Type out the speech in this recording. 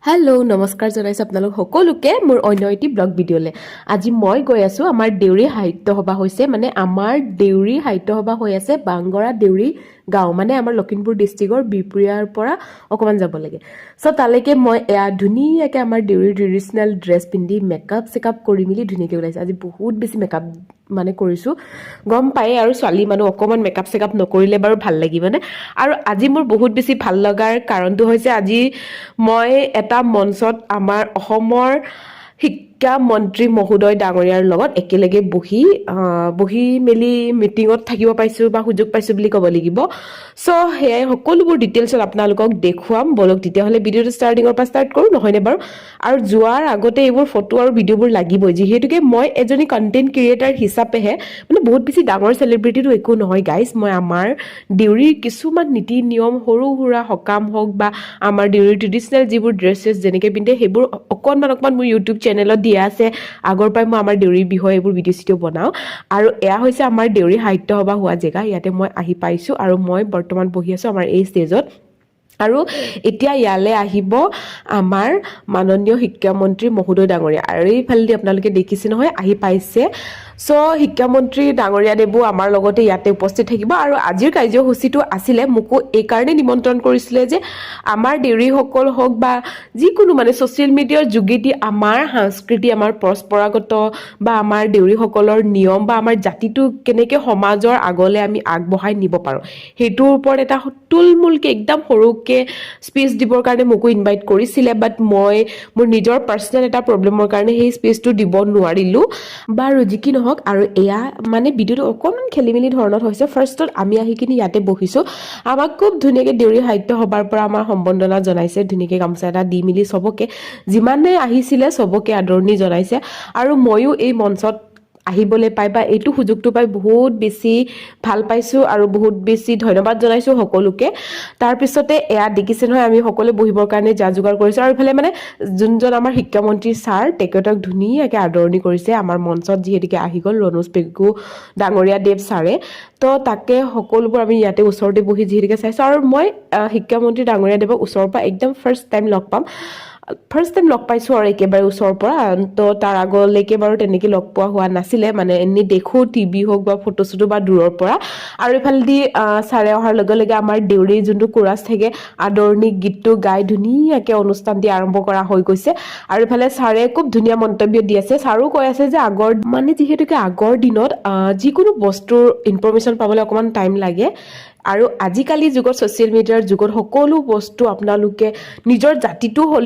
Hello' নমস্কাৰ জনাইছোঁ আপোনালোক সকলোকে মোৰ অন্য এটি ব্লগ ভিডিঅ'লৈ। আজি মই গৈ আছোঁ আমাৰ দেউৰী সাহিত্য সভা হৈছে, মানে আমাৰ দেউৰী সাহিত্য সভা হৈ আছে বাংগৰা দেউৰী গাঁও, মানে আমাৰ লখিমপুৰ ডিষ্ট্ৰিক্টৰ বিহপুৰীয়াৰ পৰা অকণমান যাব লাগে। চ' তালৈকে মই এয়া ধুনীয়াকৈ আমাৰ দেউৰীৰ ট্ৰেডিশ্যনেল ড্ৰেছ পিন্ধি মেকআপ চেকআপ কৰি মেলি ধুনীয়াকৈ ওলাইছোঁ। আজি বহুত বেছি মেকআপ মানে কৰিছোঁ, গম পায়ে আৰু ছোৱালী মানুহ অকণমান মেকআপ চেকআপ নকৰিলে বাৰু ভাল লাগিবনে। আৰু আজি মোৰ বহুত বেছি ভাল লগাৰ কাৰণটো হৈছে আজি মই এটা মঞ্চত আমাৰ অসমৰ শিক্ষা মন্ত্ৰী মহোদয় ডাঙৰীয়াৰ লগত একেলগে বহি মেলি মিটিঙত থাকিব পাইছোঁ বা সুযোগ পাইছোঁ বুলি ক'ব লাগিব। চ' সেয়াই সকলোবোৰ ডিটেইলছত আপোনালোকক দেখুৱাম, বলক তেতিয়াহ'লে ভিডিঅ'টো ষ্টাৰ্টিঙৰ পৰা ষ্টাৰ্ট কৰোঁ, নহয়নে বাৰু? আৰু যোৱাৰ আগতে এইবোৰ ফটো আৰু ভিডিঅ'বোৰ লাগিবই, যিহেতুকে মই এজনী কণ্টেণ্ট ক্ৰিয়েটাৰ হিচাপেহে, মানে বহুত বেছি ডাঙৰ চেলিব্ৰিটিটো একো নহয় গাইজ। মই আমাৰ দেউৰীৰ কিছুমান নীতি নিয়ম, সৰু সুৰা সকাম হওক বা আমাৰ দেউৰীৰ ট্ৰেডিশ্যনেল যিবোৰ ড্ৰেছেছ যেনেকৈ পিন্ধে সেইবোৰ অকণমান মোৰ ইউটিউব চেনেলত দিয়া আছে। আগৰ পৰাই মই আমাৰ দেউৰীৰ বিষয়ে এইবোৰ ভিডিঅ' চিডিঅ' বনাওঁ। আৰু এয়া হৈছে আমাৰ দেউৰী সাহিত্য সভা হোৱা জেগা, ইয়াতে মই আহি পাইছোঁ আৰু মই বৰ্তমান বহি আছোঁ আমাৰ এই ষ্টেজত। আৰু এতিয়া ইয়ালৈ আহিব আমাৰ মাননীয় শিক্ষামন্ত্ৰী মহোদয় ডাঙৰীয়া, আৰু এইফালেদি আপোনালোকে দেখিছে নহয় আহি পাইছে। চ' শিক্ষামন্ত্ৰী ডাঙৰীয়াদেৱো আমাৰ লগতে ইয়াতে উপস্থিত থাকিব। আৰু আজিৰ কাৰ্যসূচীটো আছিলে, মোকো এইকাৰণে নিমন্ত্ৰণ কৰিছিলে যে আমাৰ দেউৰীসকল হওক বা যিকোনো মানে ছ'চিয়েল মিডিয়াৰ যোগেদি আমাৰ সংস্কৃতি, আমাৰ পৰম্পৰাগত বা আমাৰ দেউৰীসকলৰ নিয়ম বা আমাৰ জাতিটো কেনেকৈ সমাজৰ আগলৈ আমি আগবঢ়াই নিব পাৰোঁ, সেইটোৰ ওপৰত এটা থুলমূলকৈ একদম সৰুকৈ স্পীচ দিবৰ কাৰণে মোকো ইনভাইট কৰিছিলে। বাট মই মোৰ নিজৰ পাৰ্চনেল এটা প্ৰব্লেমৰ কাৰণে সেই স্পীচটো দিব নোৱাৰিলোঁ। বাৰু যি কি নহওক, আৰু এয়া মানে ভিডিঅ'টো অকণমান খেলি মেলি ধৰণত হৈছে। ফাৰ্ষ্টত আমি আহি কিনি ইয়াতে বহিছোঁ, আমাক খুব ধুনীয়াকৈ দেউৰী সাহিত্য সভাৰ পৰা আমাৰ সম্বৰ্ধনা জনাইছে, ধুনীয়াকৈ গামোচা এটা দি মেলি চবকে যিমানে আহিছিলে চবকে আদৰণি জনাইছে। আৰু ময়ো এই মঞ্চত আহিবলৈ পাই বা এইটো সুযোগটো পাই বহুত বেছি ভাল পাইছোঁ আৰু বহুত বেছি ধন্যবাদ জনাইছোঁ সকলোকে। তাৰপিছতে এয়া দেখিছে নহয় আমি সকলোৱে বহিবৰ কাৰণে যা যোগাৰ কৰিছোঁ। আৰু ইফালে মানে যোনজন আমাৰ শিক্ষামন্ত্ৰী ছাৰ, তেখেতক ধুনীয়াকৈ আদৰণি কৰিছে আমাৰ মঞ্চত, যিহেতুকে আহি গ'ল ৰণোজ পেগু ডাঙৰীয়া দেৱ ছাৰে। তো তাকে সকলোবোৰ আমি ইয়াতে ওচৰতে বহি যিহেতুকে চাইছোঁ। আৰু মই শিক্ষামন্ত্ৰী ডাঙৰীয়া দেৱক ওচৰৰ পৰা একদম ফাৰ্ষ্ট টাইম লগ পাইছোঁ আৰু একেবাৰে ওচৰৰ পৰা। তো তাৰ আগলৈকে বাৰু তেনেকৈ লগ পোৱা হোৱা নাছিলে, মানে এনেই দেখোঁ টিভি হওক বা ফটো চটো বা দূৰৰ পৰা। আৰু ইফালেদি ছাৰে অহাৰ লগে লগে আমাৰ দেউৰীৰ যোনটো কোৰাছ থাকে আদৰণি গীতটো গাই ধুনীয়াকৈ অনুষ্ঠানটি আৰম্ভ কৰা হৈ গৈছে। আৰু ইফালে ছাৰে খুব ধুনীয়া মন্তব্য দি আছে। ছাৰো কৈ আছে যে যিহেতুকে আগৰ দিনত যিকোনো বস্তুৰ ইনফৰমেশ্যন পাবলৈ অকণমান টাইম লাগে, আৰু আজিকালি যুগত ছ'চিয়েল মিডিয়াৰ যুগত সকলো বস্তু আপোনালোকে নিজৰ জাতিটো